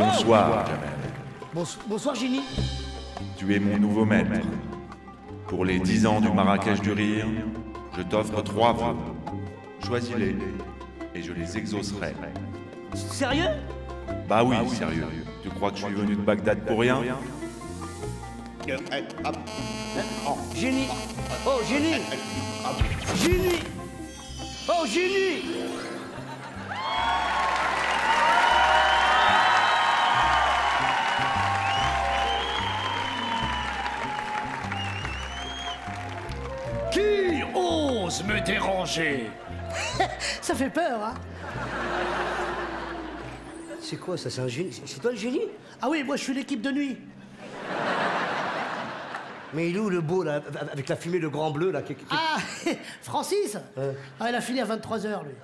Bonsoir, Jamel. Bonsoir, Génie. Tu es mon nouveau maître. Pour les 10 ans du Marrakech du Rire, je t'offre 3 vœux. Choisis-les et je les exaucerai. Sérieux? Bah oui, sérieux. Tu crois que je suis venu de Bagdad pour rien? Génie. Oh, Génie. Génie. Oh, Génie. Qui ose me déranger? Ça fait peur, hein? C'est quoi ça? C'est un génie? C'est toi le génie? Ah oui, moi je suis l'équipe de nuit. Mais il est où le beau là, avec la fumée, le grand bleu là Ah, Francis Ah, il a fini à 23h, lui.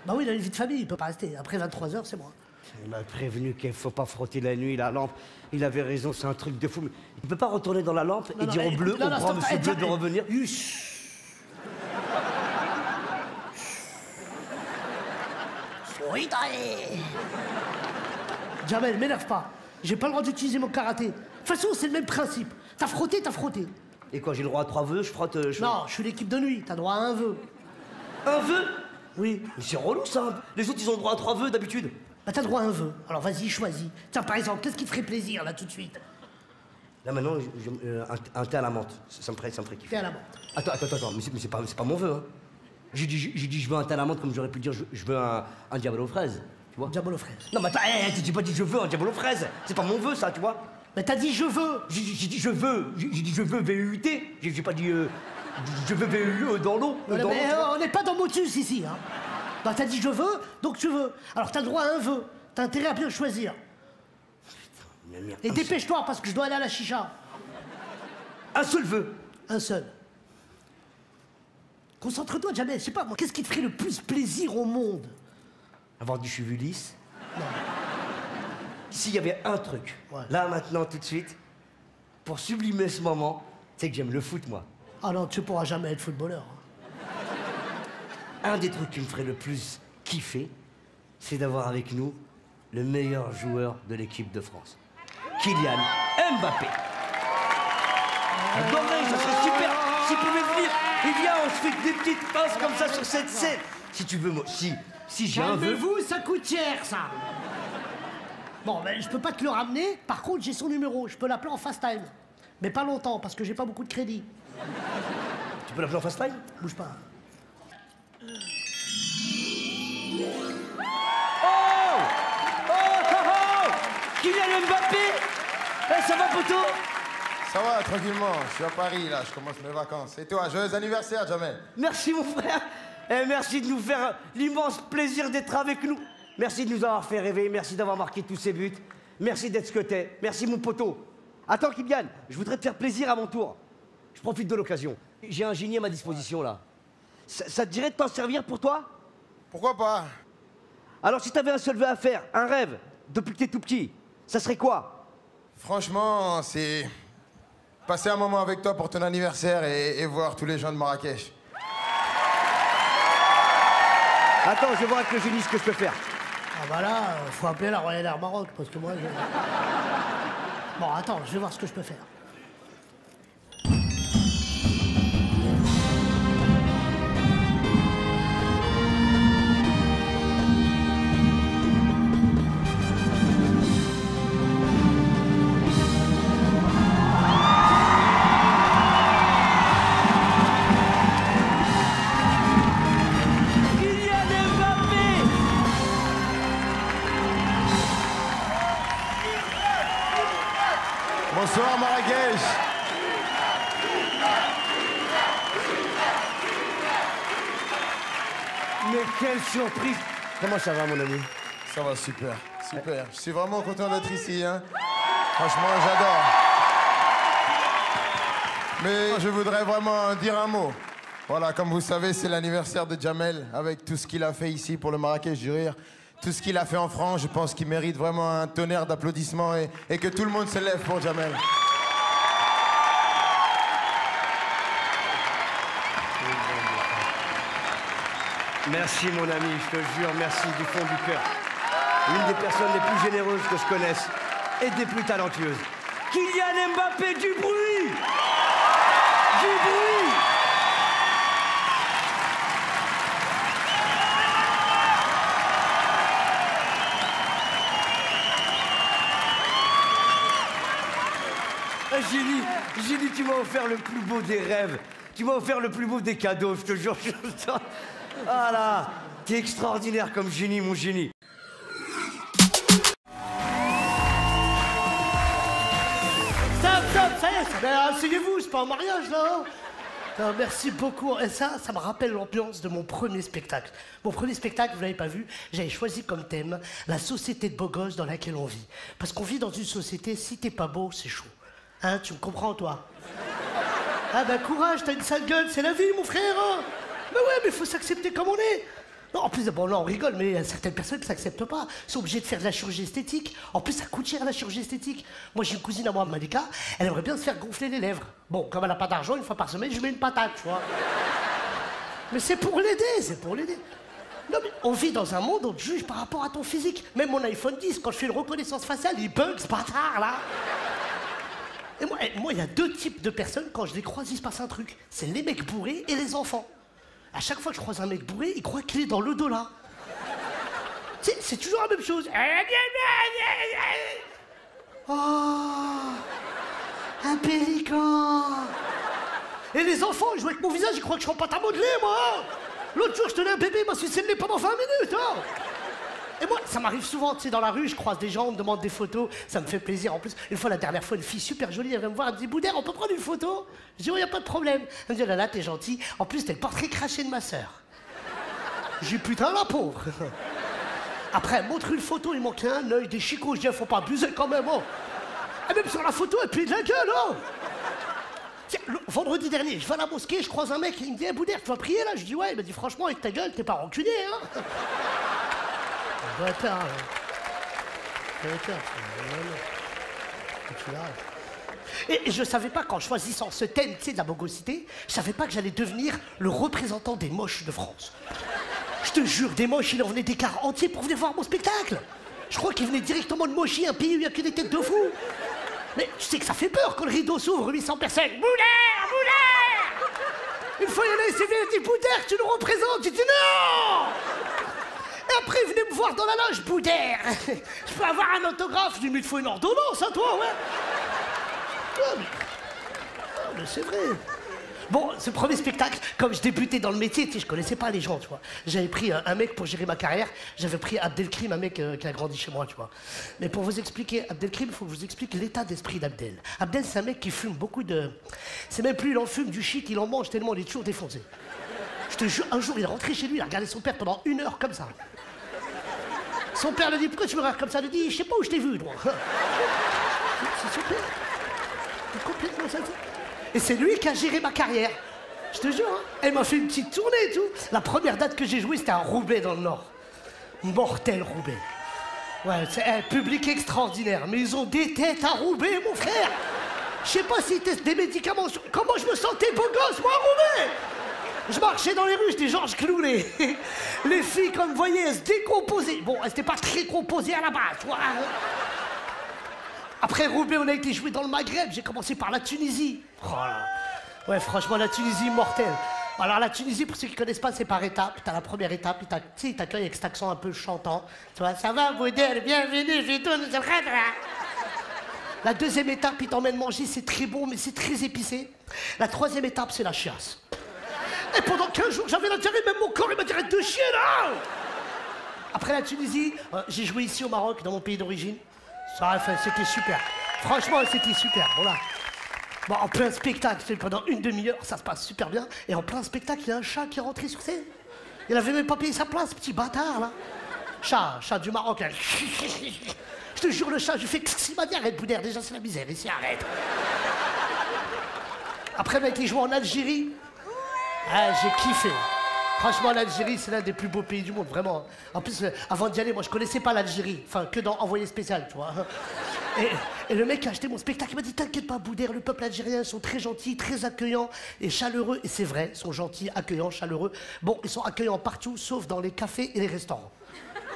Bah oui, il a une vie de famille, il peut pas rester. Après 23h, c'est moi. Il m'a prévenu qu'il faut pas frotter la nuit, la lampe. Il avait raison, c'est un truc de fou. Mais il peut pas retourner dans la lampe et dire au bleu, au grand monsieur bleu de revenir. Jamel, m'énerve pas. J'ai pas le droit d'utiliser mon karaté. De toute façon, c'est le même principe. T'as frotté, t'as frotté. Et quoi, j'ai le droit à 3 vœux, je frotte... Non, je suis l'équipe de nuit, t'as droit à un vœu. Un vœu? Oui. Mais c'est relou ça. Les autres, ils ont le droit à 3 vœux d'habitude. Bah t'as droit à un vœu. Alors vas-y, choisis. Tiens, par exemple, qu'est-ce qui te ferait plaisir, là, tout de suite? Là, maintenant, un thé à la menthe. Ça me ferait kiffer. Thé à la menthe. Attends, mais c'est pas mon vœu, hein. J'ai dit je veux un thé à la menthe comme j'aurais pu dire je veux un diable aux fraises, tu vois. Diable aux fraises. Non, mais attends, j'ai pas dit je veux un diable aux fraises. C'est pas mon vœu, ça, tu vois. Mais t'as dit je veux. J'ai dit je veux. J'ai dit je veux VUT. J'ai pas dit je veux VUE dans l'eau. On n'est pas dans Motus ici, hein. Bah t'as dit je veux, donc tu veux. Alors t'as le droit à un vœu. T'as intérêt à bien choisir. Putain, et dépêche-toi parce que je dois aller à la chicha. Un seul vœu. Un seul. Concentre-toi, Jamel. Je sais pas, moi, qu'est-ce qui te ferait le plus plaisir au monde? Avoir du cheveu lisse. Non. S'il y avait un truc, ouais. Là, maintenant, tout de suite, pour sublimer ce moment, c'est que j'aime le foot, moi. Ah non, tu pourras jamais être footballeur. Un des trucs qui me ferait le plus kiffer, c'est d'avoir avec nous le meilleur joueur de l'équipe de France. Kylian Mbappé. J'adorerais, ça serait super. S'il pouvait venir, il vient, on se fait des petites passes comme ça sur cette scène. Si tu veux, moi, si j'ai un vœu... Calmez-vous, ça coûte cher, ça. Bon, ben, je peux pas te le ramener. Par contre, j'ai son numéro. Je peux l'appeler en fast time. Mais pas longtemps, parce que j'ai pas beaucoup de crédit. Tu peux l'appeler en fast time? Bouge pas. Kylian Mbappé. Ça va, poteau? Ça va, tranquillement. Je suis à Paris, là. Je commence mes vacances. Et toi, joyeux anniversaire, Jamel. Merci, mon frère. Et merci de nous faire l'immense plaisir d'être avec nous. Merci de nous avoir fait rêver. Merci d'avoir marqué tous ces buts. Merci d'être ce que t'es. Merci, mon poteau. Attends, Kylian, je voudrais te faire plaisir à mon tour. Je profite de l'occasion. J'ai un génie à ma disposition, là. Ça te dirait de t'en servir pour toi? Pourquoi pas? Alors, si t'avais un seul vœu à faire, un rêve, depuis que t'es tout petit, ça serait quoi? Franchement, c'est passer un moment avec toi pour ton anniversaire et voir tous les gens de Marrakech. Attends, je vais voir avec le génie ce que je peux faire. Ah bah là, faut appeler la Royal Air Maroc, parce que moi, Bon, attends, je vais voir ce que je peux faire. Bonsoir, Marrakech. Mais quelle surprise! Comment ça va, mon ami? Ça va super, super. Je suis vraiment content d'être ici, hein. Franchement, j'adore. Mais je voudrais vraiment dire un mot. Voilà, comme vous savez, c'est l'anniversaire de Jamel, avec tout ce qu'il a fait ici pour le Marrakech du Rire. Tout ce qu'il a fait en France, je pense qu'il mérite vraiment un tonnerre d'applaudissements et que tout le monde se lève pour Jamel. Merci, mon ami, je te jure, merci du fond du cœur. L'une des personnes les plus généreuses que je connaisse et des plus talentueuses. Kylian Mbappé, du bruit! Du bruit! Génie, tu m'as offert le plus beau des rêves. Tu m'as offert le plus beau des cadeaux, je te jure. Ah là, t'es extraordinaire comme génie, mon génie. Stop, ça y est, mais asseyez-vous, c'est pas un mariage là. Merci beaucoup. Et ça me rappelle l'ambiance de mon premier spectacle. Mon premier spectacle, vous l'avez pas vu, j'avais choisi comme thème la société de beaux gosses dans laquelle on vit. Parce qu'on vit dans une société, si t'es pas beau, c'est chaud. Hein, tu me comprends, toi? Ah bah courage, t'as une sale gueule, c'est la vie, mon frère. Hein. Mais ouais, mais faut s'accepter comme on est. Non, en plus, bon là on rigole, mais il y a certaines personnes qui s'acceptent pas. Ils sont obligés de faire de la chirurgie esthétique. En plus, ça coûte cher la chirurgie esthétique. Moi, j'ai une cousine à moi, Malika, elle aimerait bien se faire gonfler les lèvres. Bon, comme elle a pas d'argent, une fois par semaine, je lui mets une patate, tu vois. Mais c'est pour l'aider, c'est pour l'aider. Non mais on vit dans un monde où on te juge par rapport à ton physique. Même mon iPhone 10, quand je fais une reconnaissance faciale, il bug ce bâtard là. Et moi, il y a deux types de personnes, quand je les croise, il se passe un truc. C'est les mecs bourrés et les enfants. À chaque fois que je croise un mec bourré, il croit qu'il est dans l'au-delà. C'est toujours la même chose. Oh, un pélican. Et les enfants, ils jouent avec mon visage, ils croient que je suis en pâte à modeler, moi. L'autre jour, je tenais un bébé, il m'a sucé le nez pendant 20 minutes. Hein. Et moi, ça m'arrive souvent, tu sais, dans la rue, je croise des gens, on me demande des photos, ça me fait plaisir. En plus, une fois, la dernière fois, une fille super jolie, elle vient me voir, elle me dit « Boudère, on peut prendre une photo ?» Je dis « Oh, y a pas de problème. » Elle me dit « Oh là là, t'es gentil. En plus, t'es le portrait craché de ma sœur. » J'ai dit « Putain, la pauvre. » Après, elle montre une photo, il manquait un œil, des chicots. Je dis « Faut pas abuser quand même, oh. » Et même sur la photo, elle plie de la gueule, oh. Tiens, vendredi dernier, je vais à la mosquée, je croise un mec, il me dit hey, « Boudère, tu vas prier là ?» Je dis « Ouais. » Il m'a dit « Franchement, avec ta gueule, t'es pas rancunier, hein. » Et je savais pas, qu'en choisissant ce thème, tu sais, de la bogosité, je savais pas que j'allais devenir le représentant des moches de France. Je te jure, des moches, il en venait des cars entiers pour venir voir mon spectacle. Je crois qu'ils venaient directement de Mochi, un pays où il n'y a que des têtes de fous. Mais tu sais que ça fait peur quand le rideau s'ouvre, 800 personnes. Boudère, Boudère. Une fois, il y en a un, il s'est dit Boudère, tu nous représentes. J'ai dit non. Et après, il venait me voir dans la loge, Boudère. Je peux avoir un autographe? Je lui ai dit, mais il te faut une ordonnance, hein, toi, ouais. Mais c'est vrai. Bon, ce premier spectacle, comme je débutais dans le métier, tu sais, je connaissais pas les gens, tu vois. J'avais pris un mec pour gérer ma carrière. J'avais pris Abdelkrim, un mec qui a grandi chez moi, tu vois. Mais pour vous expliquer, Abdelkrim, il faut que je vous explique l'état d'esprit d'Abdel. Abdel, c'est un mec qui fume beaucoup de... C'est même plus il en fume du shit, il en mange tellement il est toujours défoncé. Je te jure, un jour, il est rentré chez lui, il a regardé son père pendant 1 heure comme ça. Son père lui dit, pourquoi tu me regardes comme ça? Il lui dit, je sais pas où je t'ai vu, toi. C'est son père. C'est complètement ça. Et c'est lui qui a géré ma carrière. Je te jure, hein. Elle m'a fait une petite tournée et tout. La première date que j'ai jouée, c'était à Roubaix, dans le Nord. Mortel, Roubaix. Ouais, c'est un public extraordinaire. Mais ils ont des têtes à Roubaix, mon frère. Je sais pas s'ils testent des médicaments. Comment je me sentais beau gosse, moi, à Roubaix. Je marchais dans les rues, j'étais Georges Clooney. Les filles, comme vous voyez, elles se décomposaient. Bon, elles n'étaient pas très composées à la base, tu vois. Après Roubaix, on a été joué dans le Maghreb. J'ai commencé par la Tunisie. Oh là. Ouais, franchement, la Tunisie, mortelle. Alors, la Tunisie, pour ceux qui ne connaissent pas, c'est par étapes. T'as la première étape, ils t'accueillent avec cet accent un peu chantant. Tu vois, ça va, Boudère, bienvenue, Fidoun, La deuxième étape, ils t'emmènent manger, c'est très bon, mais c'est très épicé. La troisième étape, c'est la chiasse. Et pendant 15 jours, j'avais la diarrhée, même mon corps, il m'a diarrhée de chier, là. Après la Tunisie, j'ai joué ici au Maroc, dans mon pays d'origine. Ça, enfin, c'était super. Franchement, c'était super. Voilà. Bon, en plein spectacle, pendant 1 demi-heure, ça se passe super bien. Et en plein spectacle, il y a un chat qui est rentré sur scène. Il avait même pas payé sa place, petit bâtard, là. Chat du Maroc, là. Je te jure, le chat, je lui fais il m'a dit arrête, Boudère, déjà c'est la misère, ici, arrête. Après, on a été joué en Algérie. Ah, j'ai kiffé. Franchement, l'Algérie, c'est l'un des plus beaux pays du monde, vraiment. En plus, avant d'y aller, moi, je connaissais pas l'Algérie. Enfin, que dans Envoyé spécial, tu vois. Et le mec qui a acheté mon spectacle, il m'a dit, t'inquiète pas, Boudère, le peuple algérien, ils sont très gentils, très accueillants et chaleureux. Et c'est vrai, ils sont gentils, accueillants, chaleureux. Bon, ils sont accueillants partout, sauf dans les cafés et les restaurants.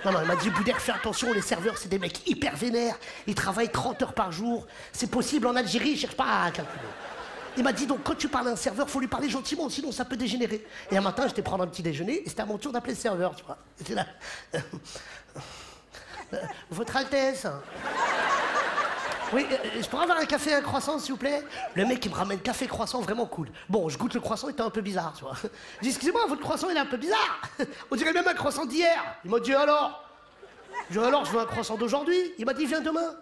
Non, il m'a dit, Boudère, fais attention, les serveurs, c'est des mecs hyper vénères. Ils travaillent 30 heures par jour. C'est possible en Algérie, cherche pas à calculer. Il m'a dit, donc, quand tu parles à un serveur, faut lui parler gentiment, sinon ça peut dégénérer. Et un matin, j'étais prendre un petit déjeuner, et c'était à mon tour d'appeler le serveur, tu vois. C'était là. Votre Altesse. Oui, je pourrais avoir un café et un croissant, s'il vous plaît? Le mec, il me ramène café croissant, vraiment cool. Bon, je goûte le croissant, il était un peu bizarre, tu vois. Je dis, excusez-moi, votre croissant, il est un peu bizarre. On dirait même un croissant d'hier. Il m'a dit, alors? Je dis, alors, je veux un croissant d'aujourd'hui. Il m'a dit, viens demain.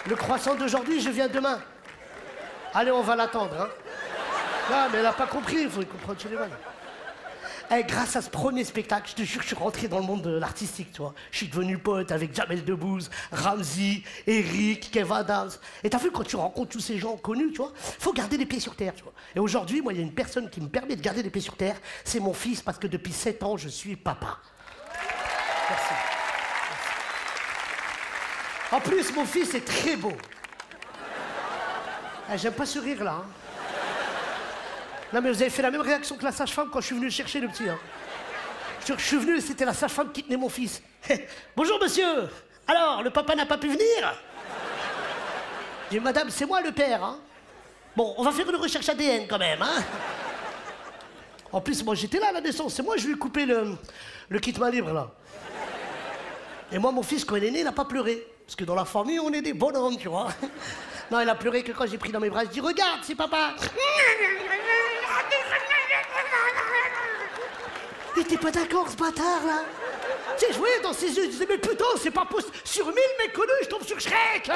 Le croissant d'aujourd'hui, je viens demain. Allez, on va l'attendre, hein. Non, mais elle a pas compris, il faut comprendre chez les vannes. Eh, grâce à ce premier spectacle, je te jure que je suis rentré dans le monde de l'artistique, tu vois. Je suis devenu pote avec Jamel Debbouze, Ramzy, Eric, Kev Adams. Et t'as vu, quand tu rencontres tous ces gens connus, tu vois, faut garder les pieds sur terre, tu vois. Et aujourd'hui, moi, il y a une personne qui me permet de garder les pieds sur terre, c'est mon fils, parce que depuis 7 ans, je suis papa. Merci. En plus, mon fils est très beau. Eh, j'aime pas ce rire-là, hein. Non, mais vous avez fait la même réaction que la sage-femme quand je suis venu chercher le petit. Hein. Je suis venu et c'était la sage-femme qui tenait mon fils. Bonjour, monsieur. Alors, le papa n'a pas pu venir? J'ai dit, madame, c'est moi le père. Hein. Bon, on va faire une recherche ADN quand même. Hein. En plus, moi, j'étais là à la naissance. C'est moi, je lui ai coupé le kit main libre, là. Et moi, mon fils, quand il est né, il n'a pas pleuré. Parce que dans la famille, on est des bonhommes, tu vois. Non, il a pleuré que quand j'ai pris dans mes bras. Je dis, regarde, c'est papa. Il était pas d'accord, ce bâtard, là. Tu sais, je voyais dans ses yeux, je disais, mais putain, c'est pas possible. Sur 1000 mecs connus, je tombe sur Shrek.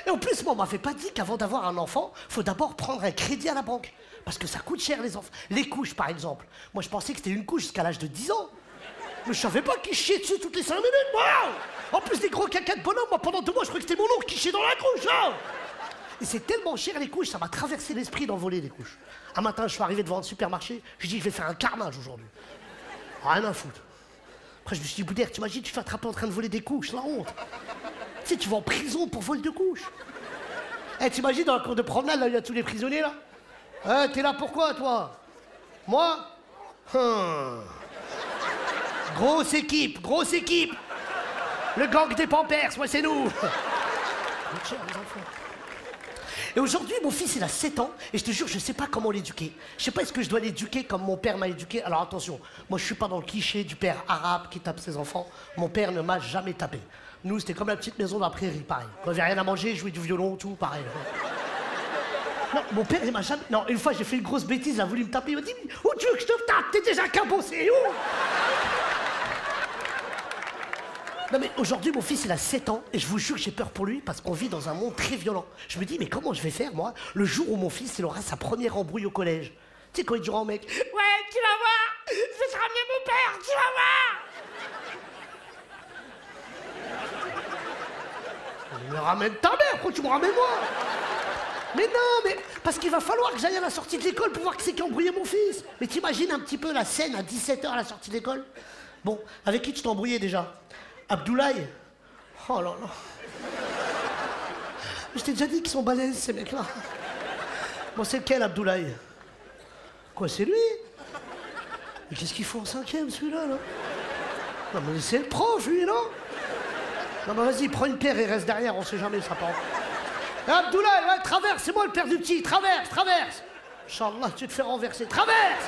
Et en plus, moi, on m'avait pas dit qu'avant d'avoir un enfant, faut d'abord prendre un crédit à la banque. Parce que ça coûte cher, les enfants. Les couches, par exemple. Moi, je pensais que c'était une couche jusqu'à l'âge de 10 ans. Mais je savais pas qu'il chiait dessus toutes les 5 minutes, moi. En plus, des gros caca de bonhomme, moi, pendant 2 mois, je croyais que c'était mon oncle qui chiait dans la couche, hein. Et c'est tellement cher, les couches, ça m'a traversé l'esprit d'en voler des couches. Un matin, je suis arrivé devant un supermarché, je dis, je vais faire un carnage aujourd'hui. Rien à foutre. Après, je me suis dit, Boudère, t'imagines, tu te fais attraper en train de voler des couches, la honte. Tu sais, tu vas en prison pour vol de couches. Eh, t'imagines, dans la cour de promenade, là, il y a tous les prisonniers, là. Eh, t'es là pourquoi, toi? Moi? Grosse équipe, grosse équipe. Le gang des Pampers, moi, c'est nous. Et aujourd'hui, mon fils, il a 7 ans, et je te jure, je sais pas comment l'éduquer. Je sais pas, est-ce que je dois l'éduquer comme mon père m'a éduqué? Alors attention, moi, je suis pas dans le cliché du père arabe qui tape ses enfants. Mon père ne m'a jamais tapé. Nous, c'était comme la petite maison de la prairie, pareil. Quand j'avais rien à manger, je jouais du violon, tout, pareil. Non, mon père, il m'a jamais... Non, une fois, j'ai fait une grosse bêtise, il a voulu me taper, il m'a dit, où tu veux que je te tape? T'es déjà cabossé, où? Non mais aujourd'hui, mon fils, il a 7 ans, et je vous jure que j'ai peur pour lui, parce qu'on vit dans un monde très violent. Je me dis, mais comment je vais faire, moi, le jour où mon fils, il aura sa première embrouille au collège? Tu sais, quand il dira au mec, ouais, tu vas voir, je vais te ramener mon père, tu vas voir. Il me ramène ta mère, pourquoi tu me ramènes moi? Mais non, mais parce qu'il va falloir que j'aille à la sortie de l'école pour voir qui c'est qui a embrouillé mon fils. Mais t'imagines un petit peu la scène à 17h à la sortie de l'école? Bon, avec qui tu t'es embrouillé déjà? Abdoulaye? Oh là là. Je t'ai déjà dit qu'ils sont balèzes, ces mecs-là. Bon, c'est lequel, Abdoulaye? Quoi, c'est lui? Mais qu'est-ce qu'il faut en 5e, celui-là, là? Non, mais c'est le prof, lui, non? Non, mais vas-y, prends une pierre et reste derrière, on sait jamais, ça part. Abdoulaye, ouais, traverse, c'est moi le père du petit, traverse, traverse. Inch'Allah, tu te fais renverser, traverse.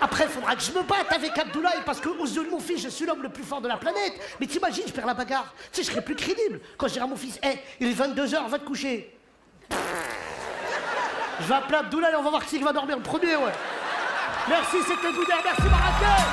Après, il faudra que je me batte avec Abdoulaye parce qu'aux yeux de mon fils, je suis l'homme le plus fort de la planète. Mais t'imagines, je perds la bagarre. Tu sais, je serais plus crédible quand je dirai à mon fils, hé, il est 22h, va te coucher. Je vais appeler Abdoulaye, on va voir qui va dormir le premier, ouais. Merci, c'était Boudère, merci Marrakech.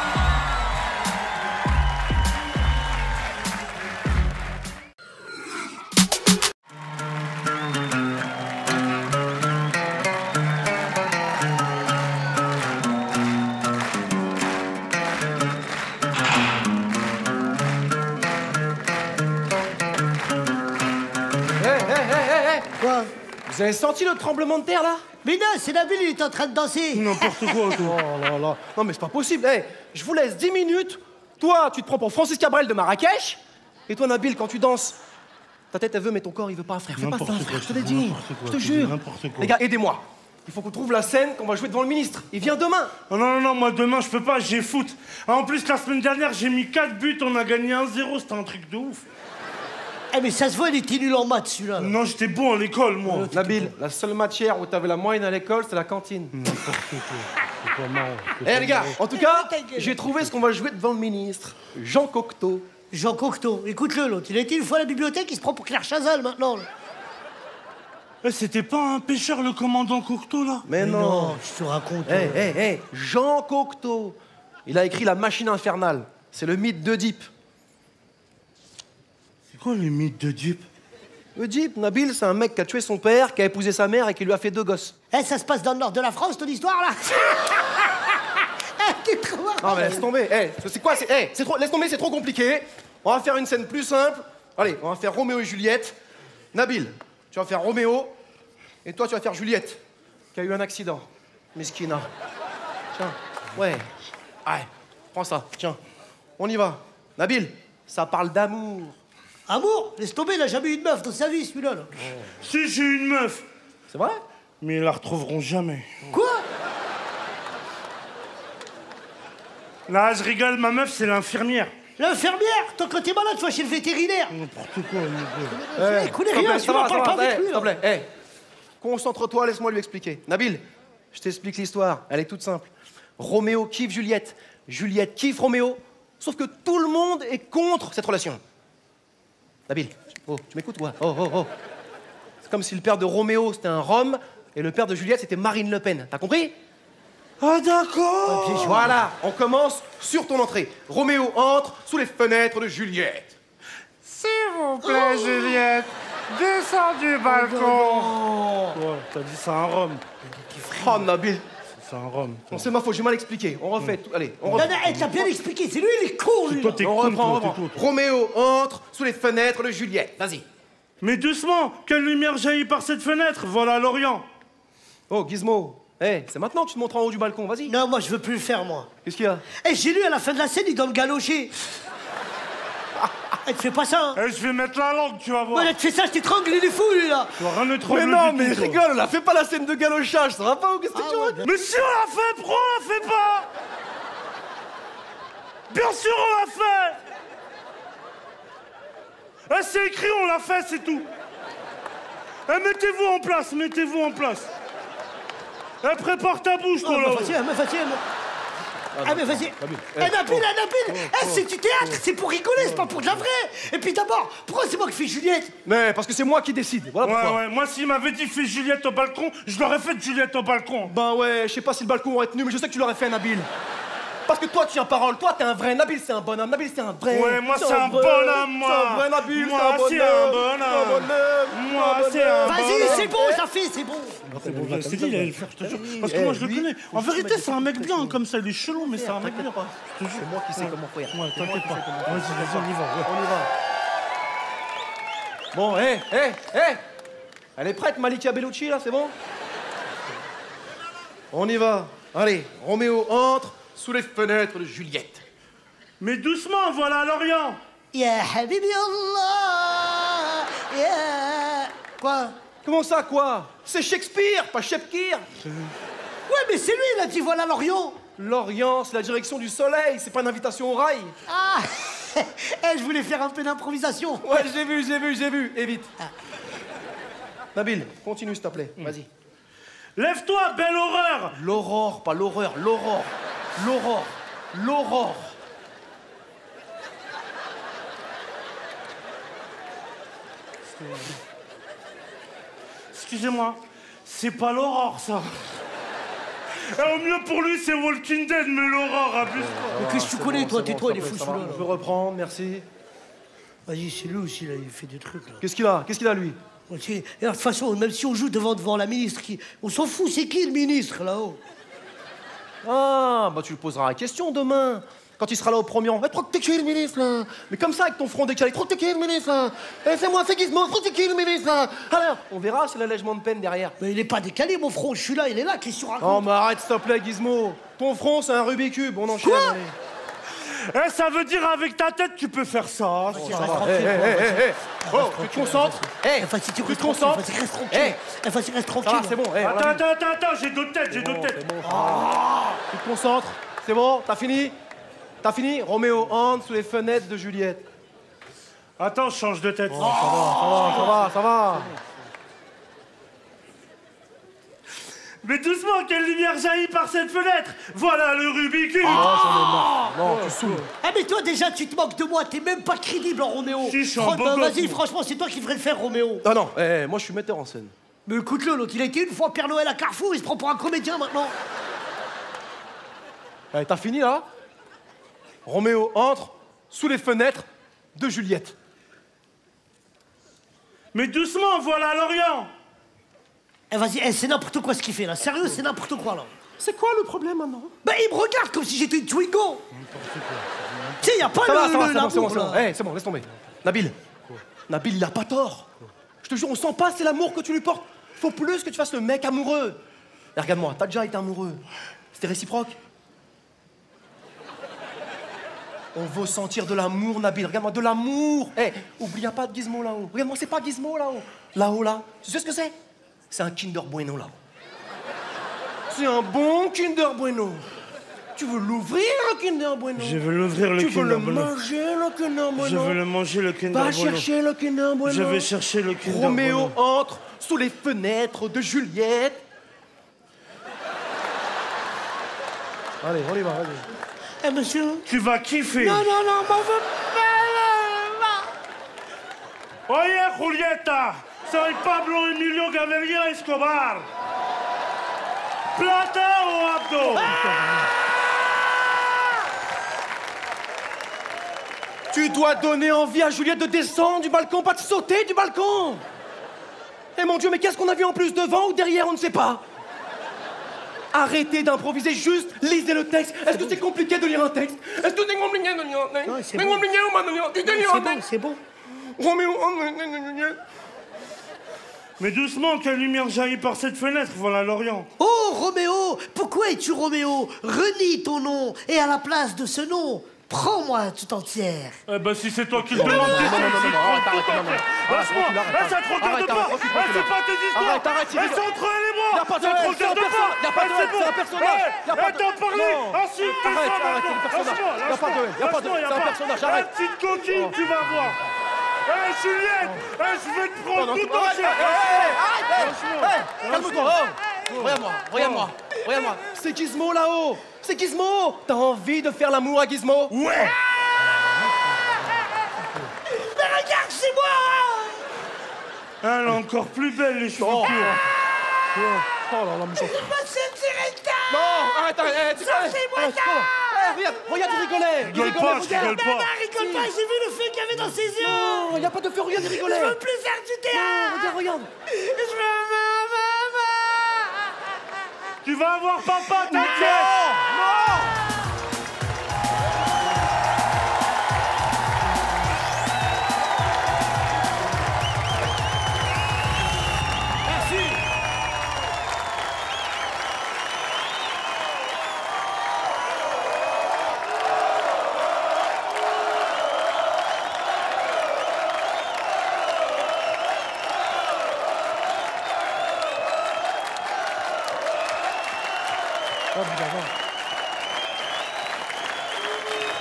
Vous avez senti le tremblement de terre, là? Mais non, c'est Nabil, il est en train de danser. N'importe quoi, toi. Oh là là. Non, mais c'est pas possible. Hey, je vous laisse 10 minutes. Toi, tu te prends pour Francis Cabrel de Marrakech. Et toi, Nabil, quand tu danses, ta tête, elle veut, mais ton corps, il veut pas, frère. Fais pas ça, frère. Je te l'ai dit. Je te jure. Les gars, aidez-moi. Il faut qu'on trouve la scène qu'on va jouer devant le ministre. Il vient demain. Oh non, non, non, moi demain je peux pas, j'ai foot. Ah, en plus, la semaine dernière, j'ai mis 4 buts, on a gagné 1-0, c'était un truc de ouf. Eh mais ça se voit, il était nul en maths celui-là. Là. Non, j'étais bon à l'école, moi. Nabil, la seule matière où t'avais la moyenne à l'école, c'est la cantine. C'est pas marrant. Eh les gars, en tout cas, j'ai trouvé ce qu'on va jouer devant le ministre. Jean Cocteau. Jean Cocteau, écoute-le l'autre. Il a été une fois à la bibliothèque, il se prend pour Claire Chazal maintenant. Là. Eh, c'était pas un pêcheur, le commandant Cocteau, là? Mais non. Je te raconte. Jean Cocteau. Il a écrit La Machine infernale. C'est le mythe d'Oedipe. C'est quoi les mythes d'Oedipe? Oedipe, Nabil, c'est un mec qui a tué son père, qui a épousé sa mère et qui lui a fait 2 gosses. Eh, ça se passe dans le nord de la France, ton histoire, là. T'es trop marrant. Non mais laisse tomber. C'est quoi? C'est trop. Laisse tomber, c'est trop compliqué. On va faire une scène plus simple. Allez, on va faire Roméo et Juliette. Nabil, tu vas faire Roméo. Et toi, tu vas faire Juliette, qui a eu un accident. Mesquina. Tiens. Ouais. Allez, prends ça. Tiens. On y va. Nabil, ça parle d'amour. Amour, laisse tomber, il a jamais eu de meuf dans sa vie, celui-là. Là. Si, j'ai eu une meuf. C'est vrai? Mais ils la retrouveront jamais. Quoi? Là, je rigole, ma meuf, c'est l'infirmière. L'infirmière? Toi, quand t'es malade, tu vas chez le vétérinaire. N'importe quoi, Il connaît rien, tu m'en parles pas avec lui. S'il te plaît, concentre-toi, laisse-moi lui expliquer. Nabil, je t'explique l'histoire, elle est toute simple. Roméo kiffe Juliette, Juliette kiffe Roméo, sauf que tout le monde est contre cette relation. Nabil, oh, tu m'écoutes, ouais. Oh. C'est comme si le père de Roméo, c'était un Rome, et le père de Juliette, c'était Marine Le Pen. T'as compris? Ah, d'accord. Voilà, on commence sur ton entrée. Roméo entre sous les fenêtres de Juliette. S'il vous plaît, Juliette, descends du balcon. Ouais, t'as dit ça un rhum. Oh, Nabil, C'est un rhum. bon, c'est ma faute, j'ai mal expliqué. On refait tout. Allez, on Non, reprend. non, elle t'a bien expliqué, c'est lui, il est con, lui. Toi, là. t'es On con, reprend, toi, on t'es reprend. con, toi. Roméo entre sous les fenêtres de Juliette. Vas-y. Mais doucement, quelle lumière jaillit par cette fenêtre? Voilà l'Orient. Oh, Gizmo. C'est maintenant que tu te montres en haut du balcon, vas-y. Non, moi, je veux plus le faire, moi. Qu'est-ce qu'il y a? Eh, j'ai lu à la fin de la scène, il doit me galocher. Eh, tu fais pas ça, hein. Eh, je vais mettre la langue, tu vas voir. Voilà, tu fais ça, je t'étrangle, il est fou, lui, là. Tu vas rien étrangler Mais non, du mais tout, toi. rigole, là, fais pas la scène de galochage, ça va pas ou qu'est-ce que tu racontes? Mais si on l'a fait, pourquoi on la fait pas? Bien sûr on l'a fait. Eh, c'est écrit, on l'a fait, c'est tout. Eh, mettez-vous en place, mettez-vous en place. Eh, prépare ta bouche, toi, là. Mais vas-y. Ah, mais vas-y. Nabil. Eh, c'est du théâtre, c'est pour rigoler, c'est pas pour de la vraie. Et puis d'abord, pourquoi c'est moi qui fais Juliette? Mais parce que c'est moi qui décide, voilà pourquoi. Ouais, moi, s'il m'avait dit fais Juliette au balcon, je l'aurais fait Juliette au balcon. Ben ouais, je sais pas si le balcon aurait tenu, mais je sais que tu l'aurais fait, Nabil. Parce que toi, tu tiens parole, toi, t'es un vrai. Nabil, c'est un bonhomme. Nabil, c'est un vrai. Ouais, moi, c'est un bonhomme, moi. C'est un vrai, Nabil, Moi, c'est un bonhomme. Moi, c'est un Vas-y, c'est bon, ça fait, c'est bon. C'est bon, je t'ai dit, il allait le faire, je te jure. Parce que moi, je le connais. En vérité, c'est un mec bien, comme ça, il est chelou, mais c'est un mec bien. Je te jure. C'est moi qui sais comment faire. Ouais, t'inquiète pas. Vas-y, on y va. Ouais. On y va. Bon, Elle est prête, Malika Bellucci, là, c'est bon? On y va. Allez, Roméo entre sous les fenêtres de Juliette. Mais doucement, voilà l'Orient. Ya habibi Allah. Ya. Quoi? Comment ça, quoi? C'est Shakespeare, pas Shepkir. Ouais, mais c'est lui, il a dit voilà l'Orient. L'Orient, c'est la direction du soleil, c'est pas une invitation au rail. Ah. Eh, je voulais faire un peu d'improvisation. Ouais, j'ai vu, et vite. Nabil, continue, s'il te plaît, vas-y. Lève-toi, belle horreur. L'aurore, pas l'horreur, l'aurore. L'aurore. Excusez-moi, c'est pas l'aurore, ça. Au mieux pour lui, c'est Walking Dead, mais l'aurore, abuse pas. Mais qu'est-ce que tu connais, toi? Tais-toi, il est fou, ça va, celui-là. on peut reprendre, merci. Vas-y, c'est lui aussi, là, il fait des trucs, là. Qu'est-ce qu'il a, lui? Ok. Et de toute façon, même si on joue devant la ministre, on s'en fout, c'est qui le ministre, là-haut? Ah, bah tu lui poseras la question demain, quand il sera là au premier rang. Trop t'es qui le ministre, là? Mais comme ça, avec ton front décalé, trop t'es qui le ministre, là? C'est moi, c'est Gizmo, trop t'es qui le ministre, là? Alors, on verra, c'est l'allègement de peine derrière. Mais il est pas décalé, mon front, je suis là, il est là, qu'est-ce que tu racontes? Oh, mais arrête, s'il te plaît, Gizmo. Ton front, c'est un Rubik's Cube, on enchaîne. Quoi? Allez. Eh, ça veut dire avec ta tête, tu peux faire ça. Reste tranquille. Oh, tu te concentres. Eh, Vas-y, tu te restes concentres. tranquille. Vas-y, reste tranquille. Vas-y, reste Ça tranquille. va, c'est bon. Eh, Attends, j'ai d'autres têtes, j'ai d'autres têtes. Tu te concentres. C'est bon, t'as fini? T'as fini? Roméo entre sous les fenêtres de Juliette. Attends, je change de tête. Ça va. Mais doucement, quelle lumière jaillit par cette fenêtre. Voilà le Rubik's Cube. Non, tu saoules. Ah mais toi déjà tu te moques de moi, t'es même pas crédible en Roméo. Si, je suis un beau Vas-y, gosse. franchement, c'est toi qui devrais le faire, Roméo. Non, moi je suis metteur en scène. Mais écoute-le, l'autre, il a été une fois Père Noël à Carrefour, il se prend pour un comédien maintenant. Eh, t'as fini là? Roméo entre sous les fenêtres de Juliette. Mais doucement, voilà l'Orient. Eh vas-y, c'est n'importe quoi ce qu'il fait là. Sérieux, c'est n'importe quoi là. C'est quoi le problème maintenant? Bah il me regarde comme si j'étais une Twingo. Tu sais, y a pas Ça va, l'amour, là. Eh, c'est bon, laisse tomber. Nabil, il a pas tort. Je te jure, on sent pas, c'est l'amour que tu lui portes. Faut plus que tu fasses le mec amoureux. Et regarde-moi, t'as déjà été amoureux. C'était réciproque. On veut sentir de l'amour, Nabil. Regarde-moi, de l'amour. Eh, oublie pas de Gizmo là-haut. Regarde-moi, c'est pas Gizmo là-haut. Là-haut, là. Tu sais ce que c'est? C'est un Kinder Bueno là-haut. C'est un bon Kinder Bueno. Tu veux l'ouvrir, le Kinder Bueno? Je veux l'ouvrir, le Tu veux Kinder le Bueno. manger, le Kinder Bueno? Je veux le manger, le Kinder Va Bueno. chercher le Kinder Bueno. Je vais chercher le Kinder Roméo Bueno. entre sous les fenêtres de Juliette. Allez, on y va, allez. Eh monsieur. Tu vas kiffer. Non, m'en veux pas. Oye, Julieta, soy Pablo Emilio Gaviria Escobar. Plata o abdo? Tu dois donner envie à Juliette de descendre du balcon, pas de sauter du balcon. Eh mon Dieu, mais qu'est-ce qu'on a vu en plus, devant ou derrière, on ne sait pas. Arrêtez d'improviser, juste lisez le texte. Est-ce que c'est compliqué de lire un texte? Est-ce que c'est compliqué de lire un texte? Non, c'est C'est bon. compliqué ou pas de lire un texte? C'est bon, c'est bon. Roméo. Mais doucement, quelle lumière jaillit par cette fenêtre, voilà l'Orient. Oh Roméo, pourquoi es-tu Roméo? Renie ton nom et à la place de ce nom, prends-moi tout entière. Eh ben si c'est toi qui le demandes, lâche-moi. Eh, ça te regarde pas. Eh, c'est pas tes histoires. Arrête, Eh, c'est entre elle et moi. Y a pas de Ça te elle, regarde c'est un pas. y a pas de Eh, c'est elle, bon. c'est un personnage. Eh, Y a pas eh, de- t'as parlé. Non. Ah si, t'es Arrête, ça arrête, maintenant. c'est un personnage. Lâche-moi, Y a pas de elle, y a pas de- lâche-moi, c'est un pas. personnage, Eh, arrête. petite coquine, tu vas voir. Eh, Juliette, eh, je vais te prendre Non, tout tu- arrête, entier. Calme-toi, regarde-moi. C'est Gizmo là-haut. C'est Gizmo. T'as envie de faire l'amour à Gizmo? Ouais. Mais regarde, c'est moi. Elle est encore plus belle, les cheveux Oh. courts. Oh là là, méchant. C'est directeur. Non, arrête. Sortez-moi Arrête, regarde, il rigolait. Rigole pas, je rigole pas. Rigole pas, j'ai vu le feu qu'il y avait dans ses yeux. Non, y a pas de feu, regarde, il rigolait. Je veux plus faire du théâtre. Regarde. Je veux... Tu vas avoir papa, t'inquiète.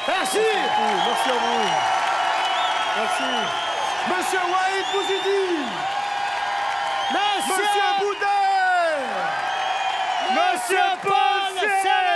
Merci à vous. Merci. Monsieur Waïd Bouzidi. Monsieur Boudet. Monsieur Paul Serre.